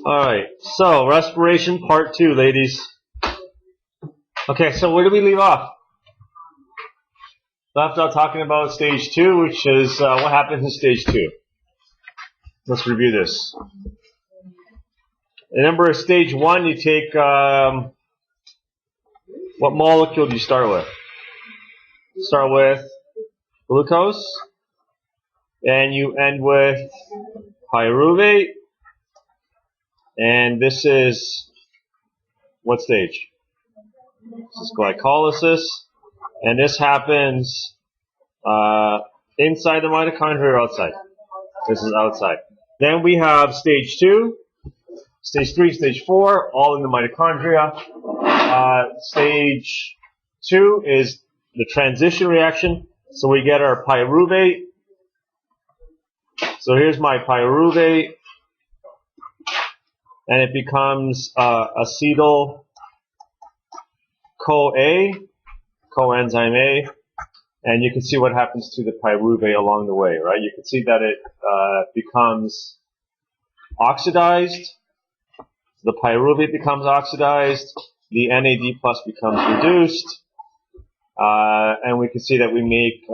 Alright, so respiration part 2, ladies. Okay, so where do we leave off? Left out talking about stage 2, which is what happens in stage 2. Let's review this. Remember, stage 1, you take, what molecule do you start with? Start with glucose, and you end with pyruvate, and this is what stage? This is glycolysis, and this happens inside the mitochondria or outside? This is outside. Then we have stage 2, stage 3, stage 4, all in the mitochondria. Stage 2 is the transition reaction. So we get our pyruvate. So here's my pyruvate, and it becomes acetyl-CoA, coenzyme A, and you can see what happens to the pyruvate along the way, right? You can see that it becomes oxidized. The pyruvate becomes oxidized. The NAD plus becomes reduced. And we can see that we make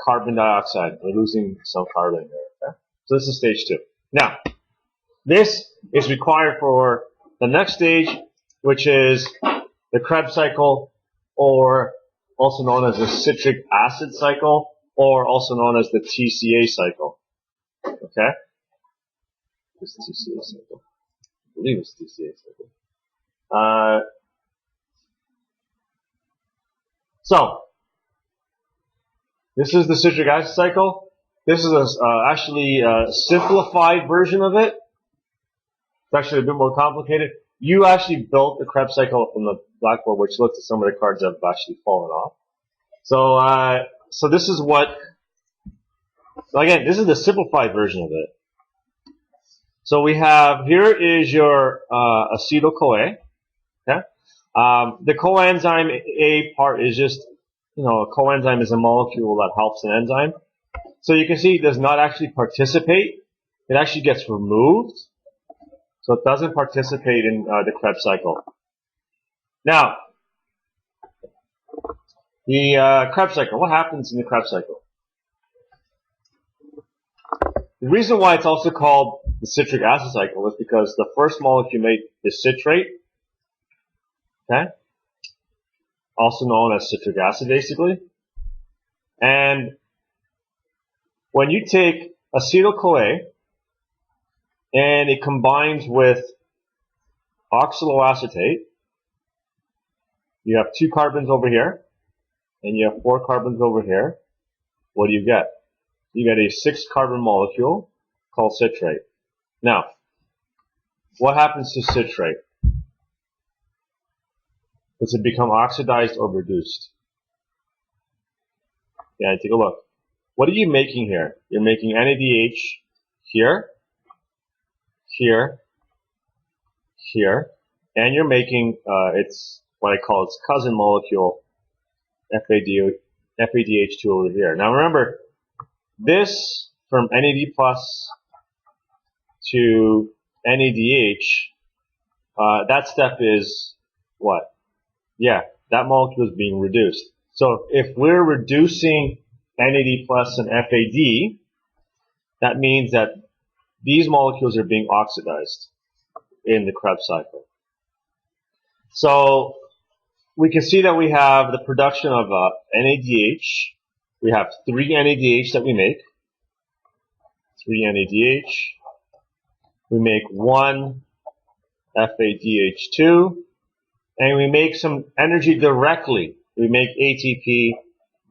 carbon dioxide. We're losing some carbon there. Okay? So this is stage 2. Now, this is required for the next stage, which is the Kreb cycle, or also known as the citric acid cycle, or also known as the TCA cycle. Okay? This is TCA cycle. I believe it's TCA cycle. So, this is the citric acid cycle. This is actually a simplified version of it. It's actually a bit more complicated. You actually built the Kreb cycle from the blackboard, which looks at some of the cards that have actually fallen off. So, so this is what, again, this is the simplified version of it. So we have, here is your acetyl-CoA. Okay? The coenzyme A part is just, a coenzyme is a molecule that helps an enzyme. So you can see it does not actually participate. It actually gets removed. So it doesn't participate in the Kreb cycle. Now, the Kreb cycle, what happens in the Kreb cycle? The reason why it's also called the citric acid cycle is because the first molecule made is citrate, okay? Also known as citric acid, basically. And when you take acetyl-CoA and it combines with oxaloacetate, you have 2 carbons over here, and you have 4 carbons over here. What do you get? You get a 6-carbon molecule called citrate. Now, what happens to citrate? Does it become oxidized or reduced? Yeah, take a look. What are you making here? You're making NADH here, here, here, and you're making it's what I call its cousin molecule, FADH2 over here. Now remember, this from NAD plus to NADH, that step is what? Yeah, that molecule is being reduced. So if we're reducing NAD plus and FAD, that means that these molecules are being oxidized in the Kreb cycle. So we can see that we have the production of NADH. We have 3 NADH that we make. 3 NADH. We make 1 FADH2. And we make some energy directly. We make ATP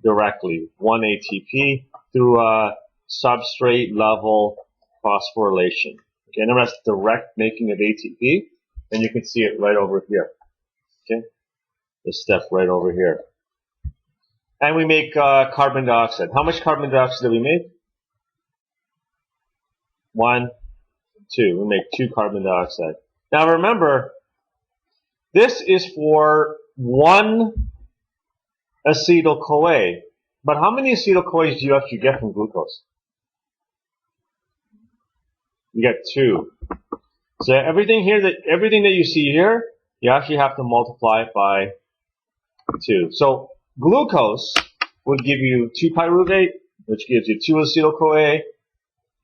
directly. 1 ATP through substrate level phosphorylation. Okay, and that's direct making of ATP. And you can see it right over here. Okay, this step right over here. And we make carbon dioxide. How much carbon dioxide do we make? 1, 2. We make 2 carbon dioxide. Now remember, this is for 1 acetyl-CoA. But how many acetyl-CoAs do you actually get from glucose? You get 2. So everything that you see here, you actually have to multiply it by 2. So glucose would give you 2 pyruvate, which gives you 2 acetyl-CoA,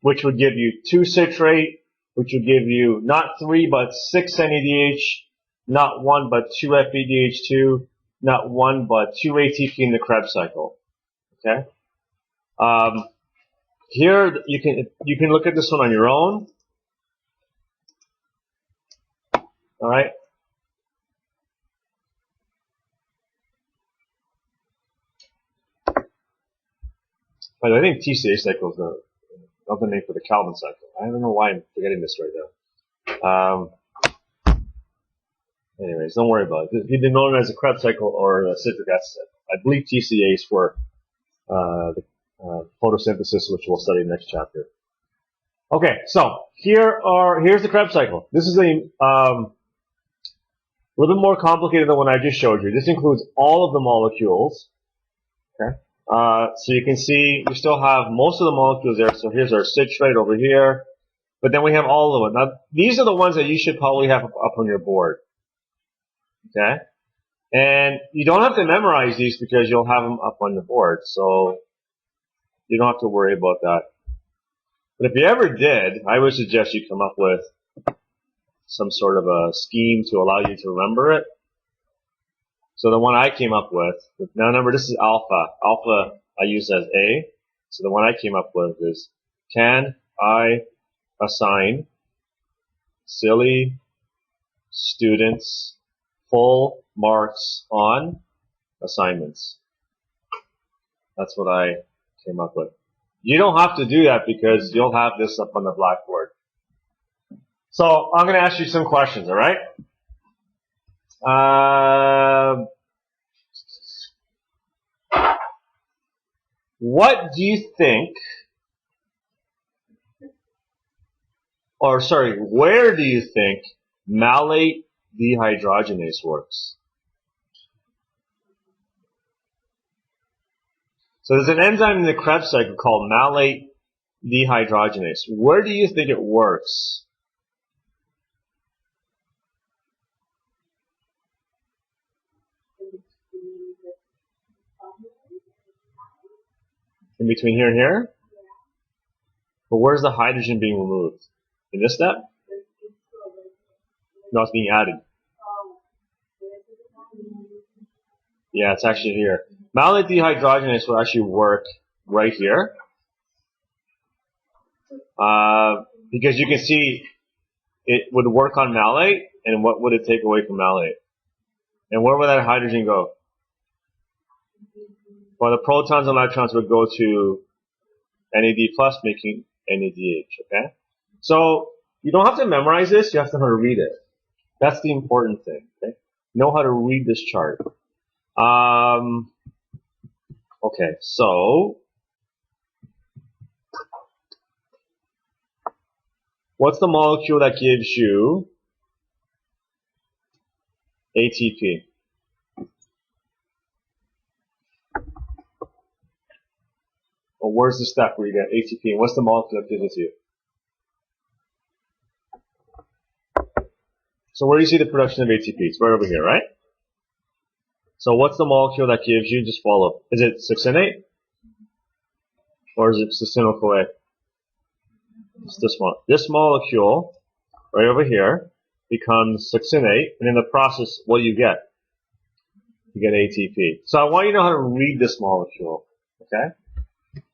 which would give you 2 citrate, which would give you not 3 but 6 NADH, not 1 but 2 FADH2, not 1 but 2 ATP in the Kreb cycle. Okay. Here you can look at this one on your own. All right. But I think TCA cycle is another name for the Calvin cycle. I don't know why I'm forgetting this right now. Anyways, don't worry about it. Either known as a Kreb cycle or a citric acid cycle. I believe TCA is for the photosynthesis, which we'll study in the next chapter. Okay, so here's the Kreb cycle. This is a little bit more complicated than what I just showed you. This includes all of the molecules. Okay, so you can see we still have most of the molecules there. So here's our citrate over here, but then we have all of them. Now these are the ones that you should probably have up on your board. Okay, and you don't have to memorize these because you'll have them up on the board, so you don't have to worry about that. But if you ever did, I would suggest you come up with some sort of a scheme to allow you to remember it. So the one I came up with, now remember this is alpha. Alpha I use as A. So the one I came up with is, can I assign silly students full marks on assignments? That's what I came up with. You don't have to do that because you'll have this up on the blackboard. So I'm going to ask you some questions, all right? What do you think, or sorry, where do you think malate dehydrogenase works? So there's an enzyme in the Kreb cycle called malate dehydrogenase. Where do you think it works? In between here and here? But where's the hydrogen being removed? In this step? No, it's being added. Yeah, it's actually here. Malate dehydrogenase will actually work right here. Because you can see it would work on malate, and what would it take away from malate? And where would that hydrogen go? Well, the protons and electrons would go to NAD plus, making NADH, okay? So you don't have to memorize this, you have to know how to read it. That's the important thing, okay? Know how to read this chart. Okay, so what's the molecule that gives you ATP? Well, where's the step where you get ATP, and what's the molecule that gives it to you? So where do you see the production of ATP? It's right over here, right? So what's the molecule that gives you? Just follow. Is it succinate? Or is it succinyl-CoA? It's this one. This molecule, right over here, becomes succinate, and in the process, what do you get? You get ATP. So I want you to know how to read this molecule, okay?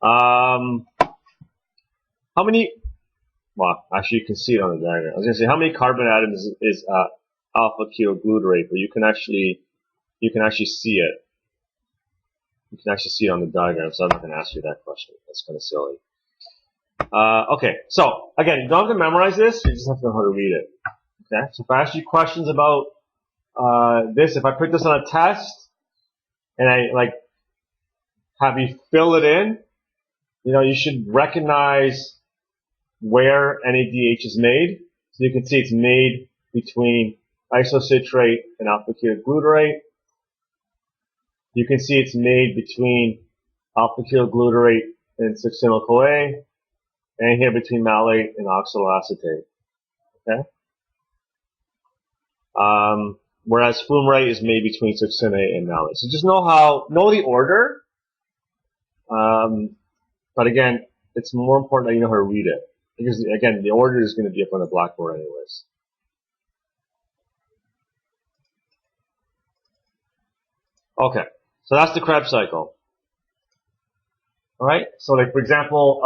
How many, well, actually you can see it on the diagram. I was going to say, how many carbon atoms is alpha ketoglutarate, but you can actually see it. You can actually see it on the diagram, so I'm not going to ask you that question. That's kind of silly. Okay, so again, you don't have to memorize this, you just have to know how to read it. Okay, so if I ask you questions about this, if I put this on a test and I have you fill it in, you know, you should recognize where NADH is made. So you can see it's made between isocitrate and alpha ketoglutarate. You can see it's made between alpha ketoglutarate and succinyl-CoA. and here between malate and oxaloacetate. Okay. Whereas fumarate is made between succinate and malate. So just know the order. But again, it's more important that you know how to read it. Because again, the order is going to be up on the blackboard anyways. Okay. So that's the Kreb cycle. Alright? So like for example,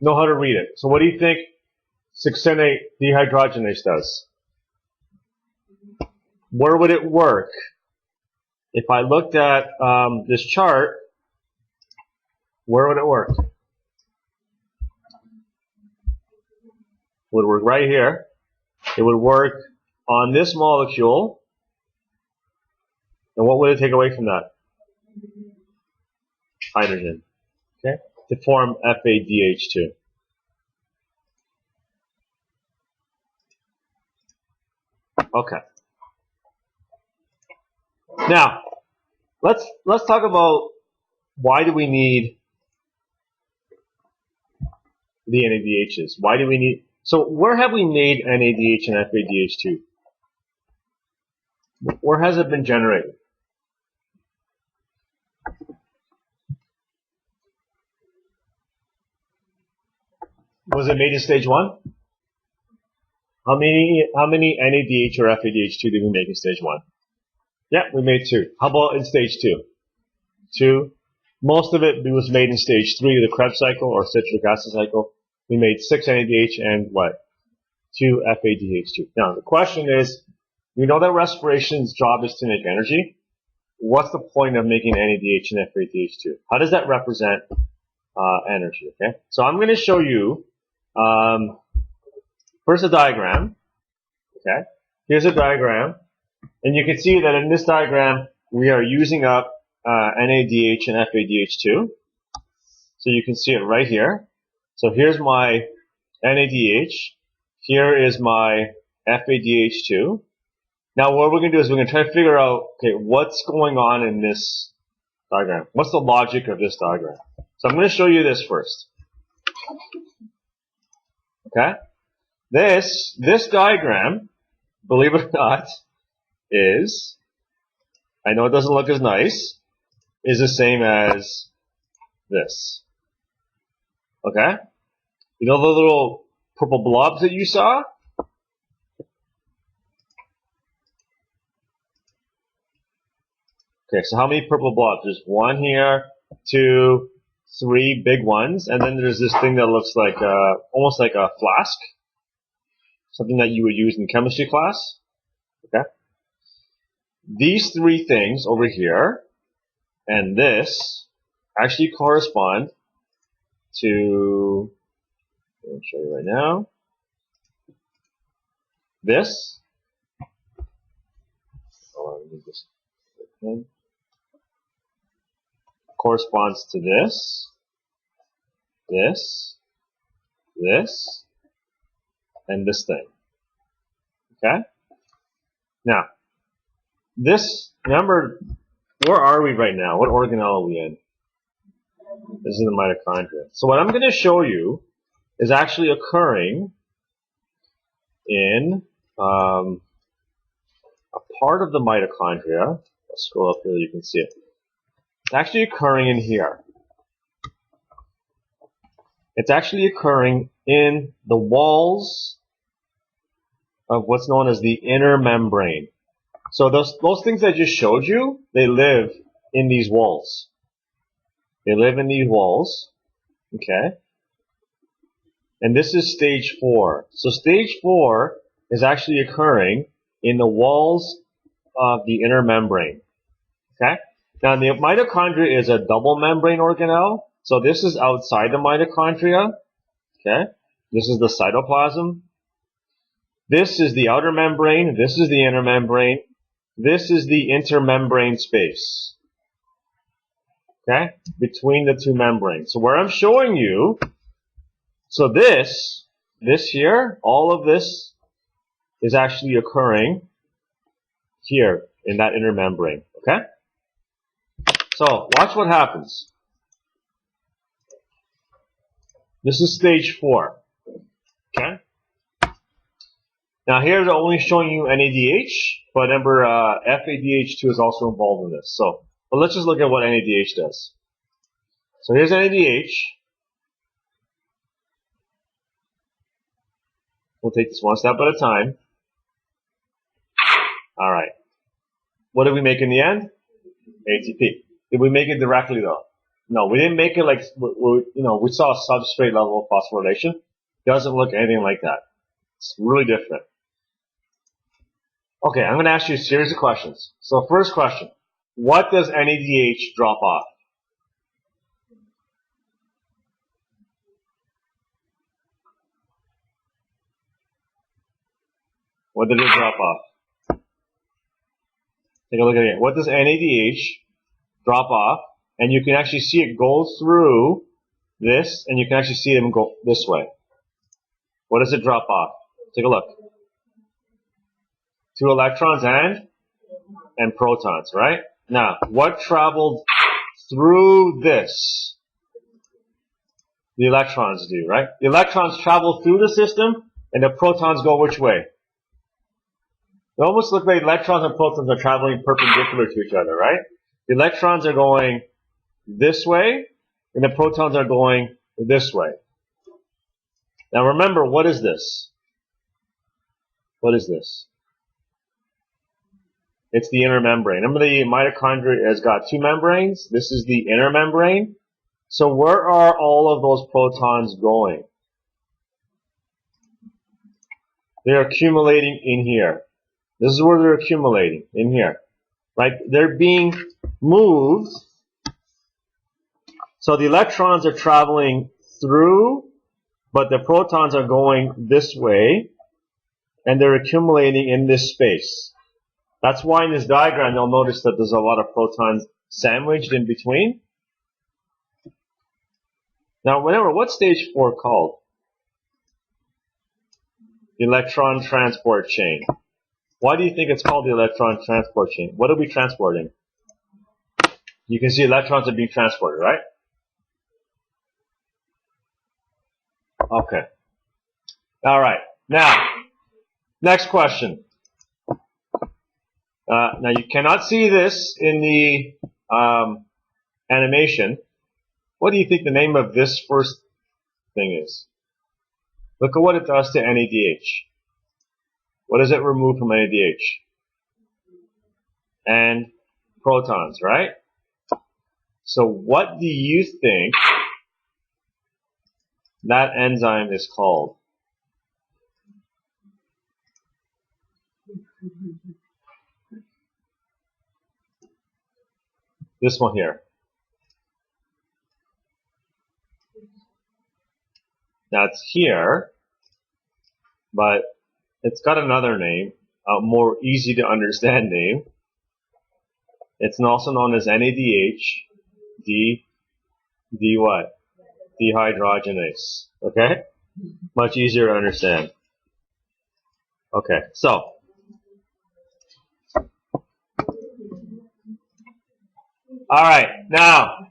know how to read it. So what do you think succinate dehydrogenase does? Where would it work? If I looked at this chart, where would it work? It would work right here. It would work on this molecule. And what would it take away from that? Hydrogen. Okay? To form FADH2. Okay. Now, let's talk about why do we need the NADHs? Why do we need? So where have we made NADH and FADH2? Where has it been generated? Was it made in stage 1? How many NADH or FADH2 did we make in stage 1? Yeah, we made 2. How about in stage 2? 2. Most of it was made in stage 3, the Kreb cycle or citric acid cycle. We made 6 NADH and what? 2 FADH2. Now, the question is, we know that respiration's job is to make energy. What's the point of making NADH and FADH2? How does that represent energy? Okay, so I'm going to show you first a diagram. Okay, here's a diagram, and you can see that in this diagram we are using up NADH and FADH2. So you can see it right here. So here's my NADH. Here is my FADH2. Now what we're going to do is we're going to try to figure out, okay, what's going on in this diagram? What's the logic of this diagram? So I'm going to show you this first. Okay? This diagram, believe it or not, is, I know it doesn't look as nice, is the same as this. Okay? You know the little purple blobs that you saw? Okay, so how many purple blobs? There's 1 here, 2, 3 big ones, and then there's this thing that looks like almost like a flask. Something that you would use in chemistry class. Okay? These 3 things over here and this actually correspond to, I'll show you right now, this. Oh, let me just corresponds to this, this, and this thing. Okay? Now, this, remember, where are we right now? What organelle are we in? This is the mitochondria. So what I'm going to show you is actually occurring in a part of the mitochondria. I'll scroll up here so you can see it. It's actually occurring in here. It's actually occurring in the walls of what's known as the inner membrane. So those things I just showed you, they live in these walls. They live in these walls. Okay? And this is stage 4. So stage 4 is actually occurring in the walls of the inner membrane. Okay? Now, the mitochondria is a double membrane organelle. So this is outside the mitochondria. Okay? This is the cytoplasm. This is the outer membrane. This is the inner membrane. This is the intermembrane space. Okay? Between the 2 membranes. So where I'm showing you, so this here, all of this is actually occurring here in that inner membrane. Okay? So watch what happens. This is stage 4. Okay? Now here they're only showing you NADH, but remember FADH2 is also involved in this. But let's just look at what NADH does. So here's NADH. We'll take this one step at a time. All right. What did we make in the end? ATP. Did we make it directly though? No, we didn't make it like, we saw a substrate level of phosphorylation. It doesn't look anything like that. It's really different. Okay, I'm going to ask you a series of questions. So first question, what does NADH drop off? What did it drop off? Take a look at it. What does NADH drop off? And you can actually see it go through this, and you can actually see them go this way. What does it drop off? Take a look. 2 electrons and protons, right? Now, what traveled through this? The electrons do, right? The electrons travel through the system, and the protons go which way? They almost look like electrons and protons are traveling perpendicular to each other, right? The electrons are going this way, and the protons are going this way. Now remember, what is this? What is this? It's the inner membrane. Remember the mitochondria has got 2 membranes? This is the inner membrane. So where are all of those protons going? They're accumulating in here. This is where they're accumulating, in here. Right? They're being moved. So the electrons are traveling through, but the protons are going this way, and they're accumulating in this space. That's why in this diagram you'll notice that there's a lot of protons sandwiched in between. Now remember, what's stage 4 called? The electron transport chain. Why do you think it's called the electron transport chain? What are we transporting? You can see electrons are being transported, right? Okay. All right. Now, next question. Now you cannot see this in the animation. What do you think the name of this first thing is? Look at what it does to NADH. What does it remove from NADH? And protons, right? So what do you think that enzyme is called? This one here. That's here, but it's got another name, a more easy to understand name. It's also known as NADH, D what? Dehydrogenase. Okay? Much easier to understand. Okay, so. Alright, now.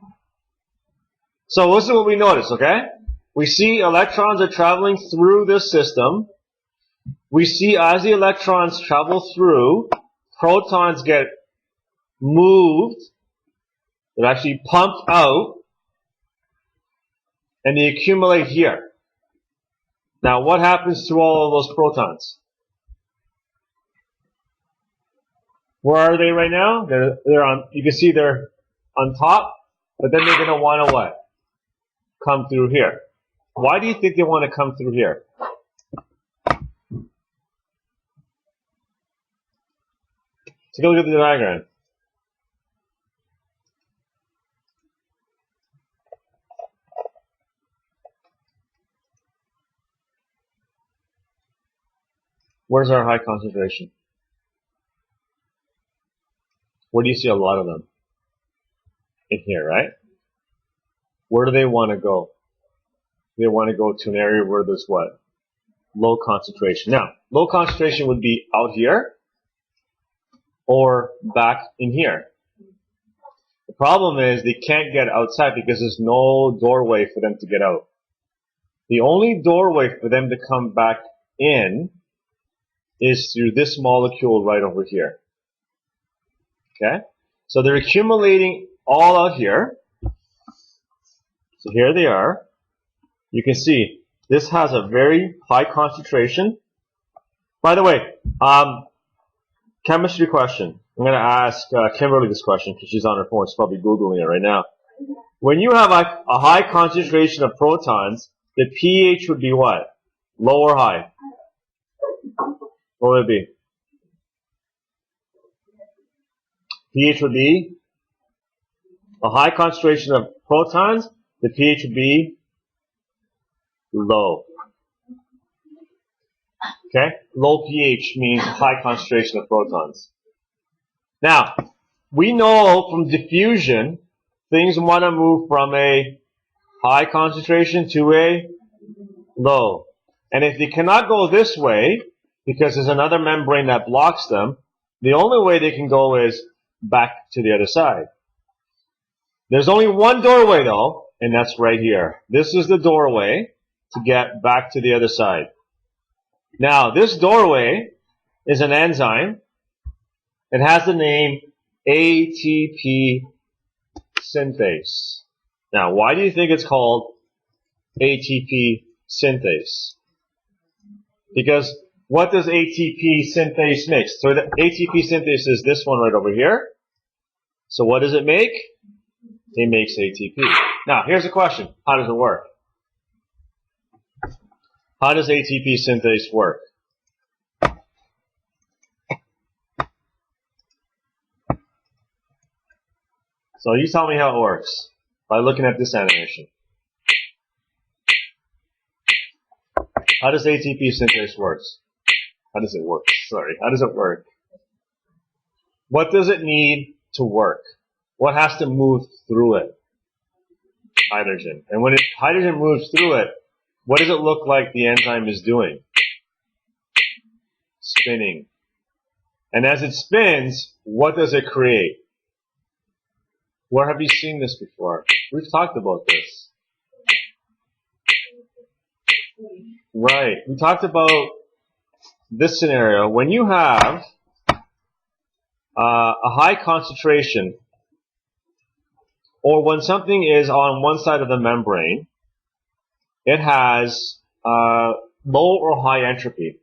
So listen to what we notice, okay? We see electrons are traveling through this system. We see as the electrons travel through, protons get moved. They're actually pumped out. And they accumulate here. Now what happens to all of those protons? Where are they right now? They're on, you can see they're on top, but then they're going to want to what? Come through here. Why do you think they want to come through here? Take a look at the diagram. Where's our high concentration? Where do you see a lot of them? In here, right? Where do they want to go? They want to go to an area where there's what? Low concentration. Now, low concentration would be out here or back in here. The problem is they can't get outside because there's no doorway for them to get out. The only doorway for them to come back in is through this molecule right over here. Okay? So they're accumulating all out here. So here they are. You can see this has a very high concentration. By the way, chemistry question. I'm going to ask Kimberly this question because she's on her phone. She's probably Googling it right now. When you have a high concentration of protons, the pH would be what? Low or high? What would it be? pH would be a high concentration of protons. The pH would be low. Okay? Low pH means high concentration of protons. Now, we know from diffusion, things want to move from a high concentration to a low. And if they cannot go this way, because there's another membrane that blocks them, the only way they can go is back to the other side. There's only one doorway though, and that's right here. This is the doorway to get back to the other side. Now, this doorway is an enzyme. It has the name ATP Synthase. Now, why do you think it's called ATP Synthase? Because what does ATP Synthase make? So the ATP Synthase is this one right over here. So what does it make? It makes ATP. Now, here's a question. How does it work? How does ATP Synthase work? So you tell me how it works by looking at this animation. How does ATP Synthase work? How does it work? Sorry, how does it work? What does it need to work? What has to move through it? Hydrogen. And when hydrogen moves through it, what does it look like the enzyme is doing? Spinning. And as it spins, what does it create? Where have you seen this before? We've talked about this. Right. We talked about this scenario. When you have a high concentration, or when something is on one side of the membrane, it has low or high entropy.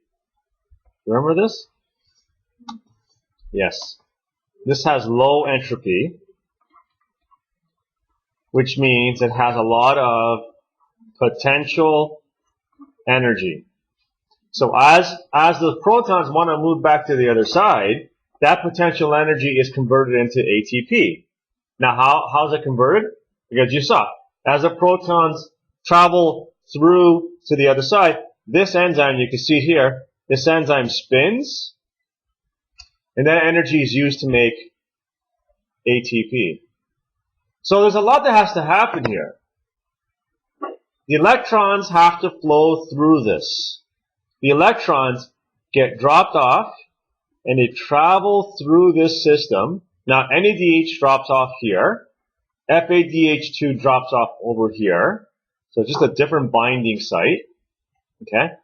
Remember this? Yes. This has low entropy, which means it has a lot of potential energy. So as the protons want to move back to the other side, that potential energy is converted into ATP. Now, how is it converted? Because you saw, as the protons travel through to the other side, this enzyme, you can see here, this enzyme spins, and that energy is used to make ATP. So there's a lot that has to happen here. The electrons have to flow through this. The electrons get dropped off, and they travel through this system. Now, NADH drops off here. FADH2 drops off over here. So just a different binding site. Okay?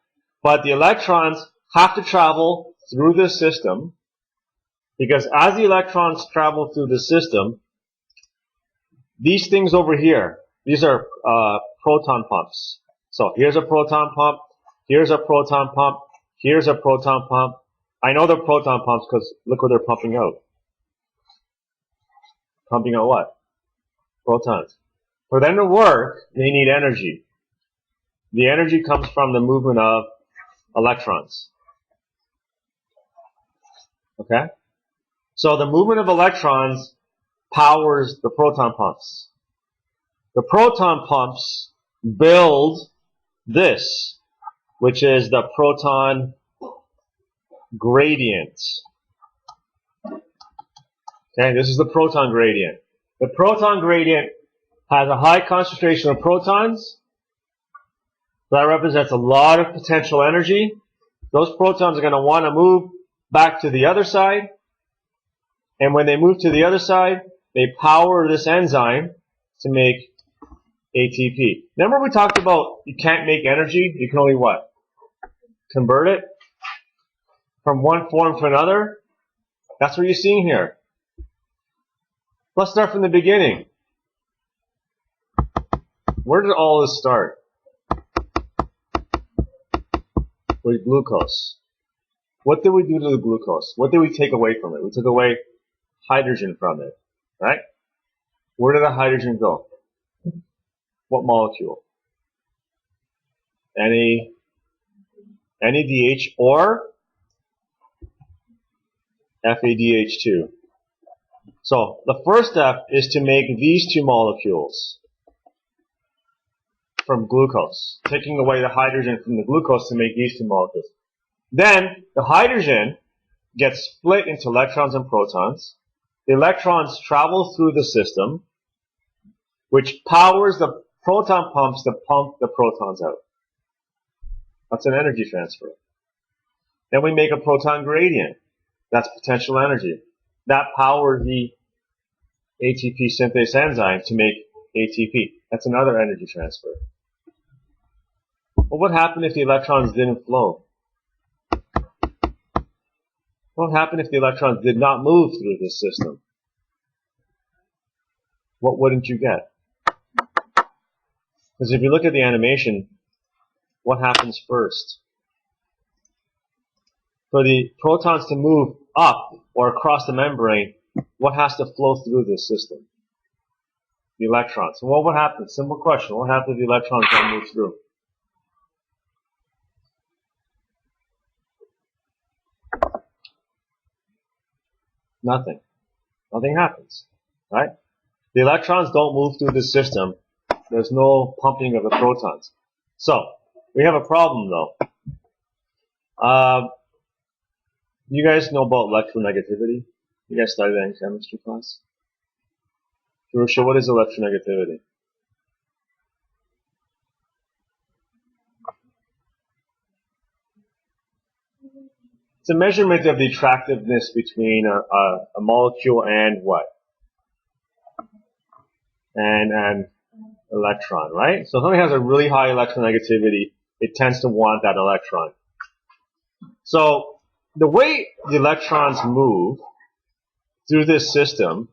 But the electrons have to travel through this system, because as the electrons travel through the system, these things over here, these are proton pumps. So here's a proton pump, here's a proton pump, here's a proton pump. I know they're proton pumps because look what they're pumping out. Pumping out what? Protons. For them to work, they need energy. The energy comes from the movement of electrons. Okay? So the movement of electrons powers the proton pumps. The proton pumps build this, which is the proton gradient. Okay, this is the proton gradient. The proton gradient has a high concentration of protons. That represents a lot of potential energy. Those protons are going to want to move back to the other side. And when they move to the other side, they power this enzyme to make ATP. Remember we talked about you can't make energy, you can only what? Convert it from one form to another. That's what you're seeing here. Let's start from the beginning. Where did all this start? With glucose. What did we do to the glucose? What did we take away from it? We took away hydrogen from it, right? Where did the hydrogen go? What molecule? NADH or FADH2. So the first step is to make these two molecules from glucose, taking away the hydrogen from the glucose to make these two molecules. Then the hydrogen gets split into electrons and protons. The electrons travel through the system, which powers the proton pumps to pump the protons out. That's an energy transfer. Then we make a proton gradient. That's potential energy. That powers the ATP synthase enzyme to make ATP. That's another energy transfer. What would happen if the electrons didn't flow? What would happen if the electrons did not move through this system? What wouldn't you get? Because if you look at the animation, what happens first? For the protons to move up or across the membrane, what has to flow through this system? The electrons. So what would happen? Simple question. What happens if the electrons don't move through? Nothing. Nothing happens. Right? The electrons don't move through the system. There's no pumping of the protons. So, we have a problem though. You guys know about electronegativity? You guys studied that in chemistry class? Purusha, what is electronegativity? It's a measurement of the attractiveness between a molecule and what? And an electron, right? So if something has a really high electronegativity, it tends to want that electron. So the way the electrons move through this system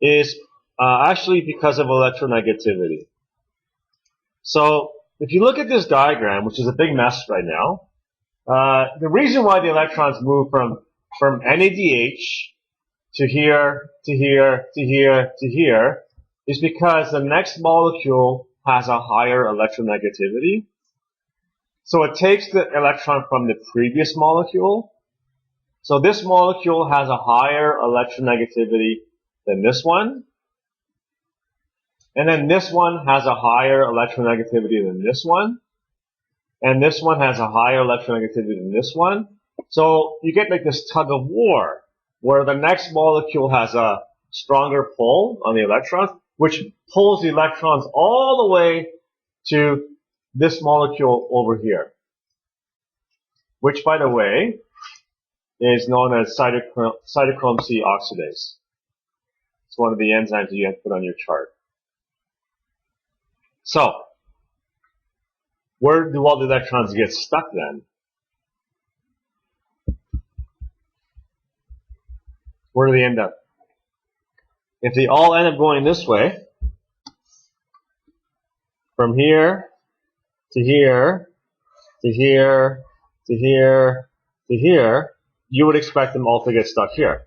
is actually because of electronegativity. So if you look at this diagram, which is a big mess right now, the reason why the electrons move from NADH to here, to here, to here, to here, is because the next molecule has a higher electronegativity. So it takes the electron from the previous molecule. So this molecule has a higher electronegativity than this one. And then this one has a higher electronegativity than this one. And this one has a higher electronegativity than this one. So you get like this tug of war, where the next molecule has a stronger pull on the electrons, which pulls the electrons all the way to this molecule over here, which, by the way, is known as cytochrome C oxidase. It's one of the enzymes that you have to put on your chart. So, where do all the electrons get stuck then? Where do they end up? If they all end up going this way, from here to here to here to here to here, you would expect them all to get stuck here.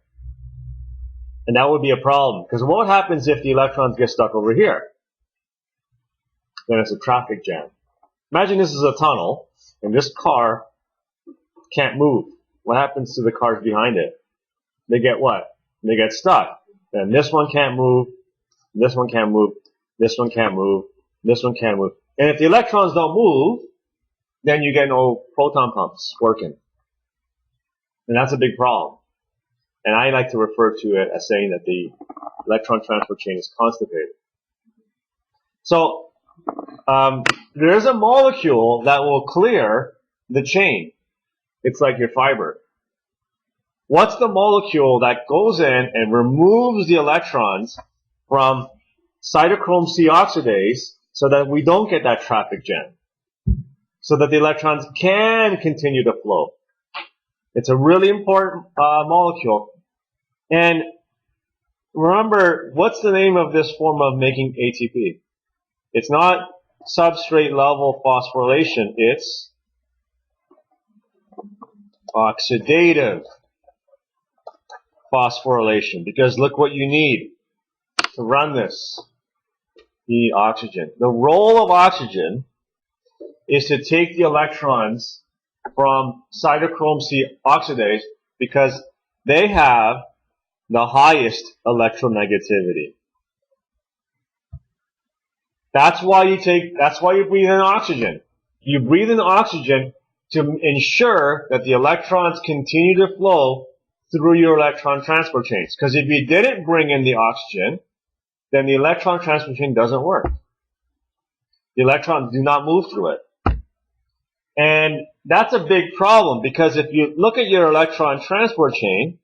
And that would be a problem, because what happens if the electrons get stuck over here? Then it's a traffic jam. Imagine this is a tunnel, and this car can't move. What happens to the cars behind it? They get what? They get stuck. And this one can't move, this one can't move, this one can't move, this one can't move. And if the electrons don't move, then you get no proton pumps working. And that's a big problem. And I like to refer to it as saying that the electron transfer chain is constipated. So, there is a molecule that will clear the chain. It's like your fiber. What's the molecule that goes in and removes the electrons from cytochrome C oxidase so that we don't get that traffic jam, so that the electrons can continue to flow. It's a really important molecule. And remember, what's the name of this form of making ATP? It's not substrate level phosphorylation, it's oxidative phosphorylation, because look what you need to run this. The oxygen. The role of oxygen is to take the electrons from cytochrome C oxidase because they have the highest electronegativity. That's why you breathe in oxygen. You breathe in oxygen to ensure that the electrons continue to flow through your electron transport chains. Because if you didn't bring in the oxygen, then the electron transport chain doesn't work. The electrons do not move through it. And that's a big problem, because if you look at your electron transport chain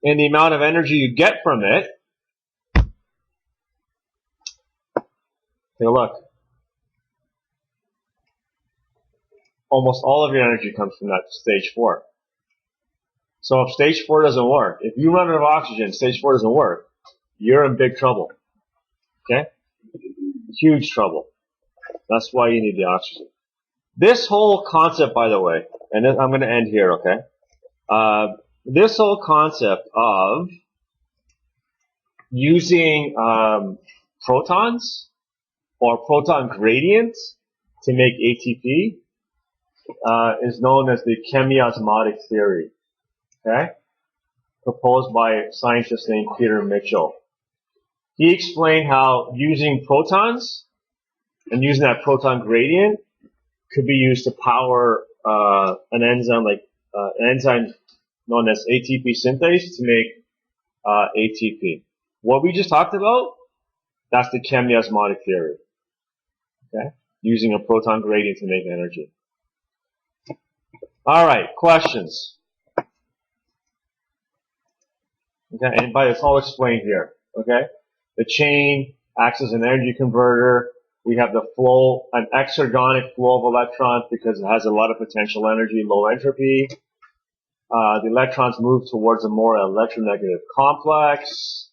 and the amount of energy you get from it, take a look. Almost all of your energy comes from that stage 4. So if stage 4 doesn't work, if you run out of oxygen, stage 4 doesn't work, you're in big trouble. Okay? Huge trouble. That's why you need the oxygen. This whole concept, by the way, and I'm going to end here, okay? This whole concept of using protons or proton gradients to make ATP is known as the Chemiosmotic Theory, okay? Proposed by a scientist named Peter Mitchell. He explained how using protons and using that proton gradient could be used to power an enzyme known as Atp Synthase to make ATP. What we just talked about, that's the Chemiosmotic Theory. Okay? Using a proton gradient to make energy. Alright, questions? Okay, and by it's all explained here. Okay? The chain acts as an energy converter. We have the flow, an exergonic flow of electrons because it has a lot of potential energy, low entropy. The electrons move towards a more electronegative complex.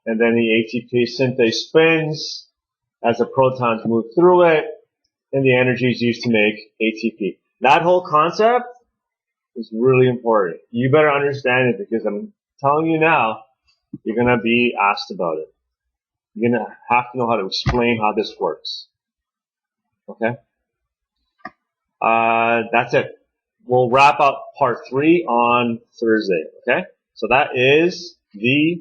And then the ATP synthase spins as the protons move through it, and the energy is used to make ATP. That whole concept is really important. You better understand it, because I'm telling you now, you're going to be asked about it. You're going to have to know how to explain how this works. Okay? That's it. We'll wrap up part 3 on Thursday. Okay? So that is the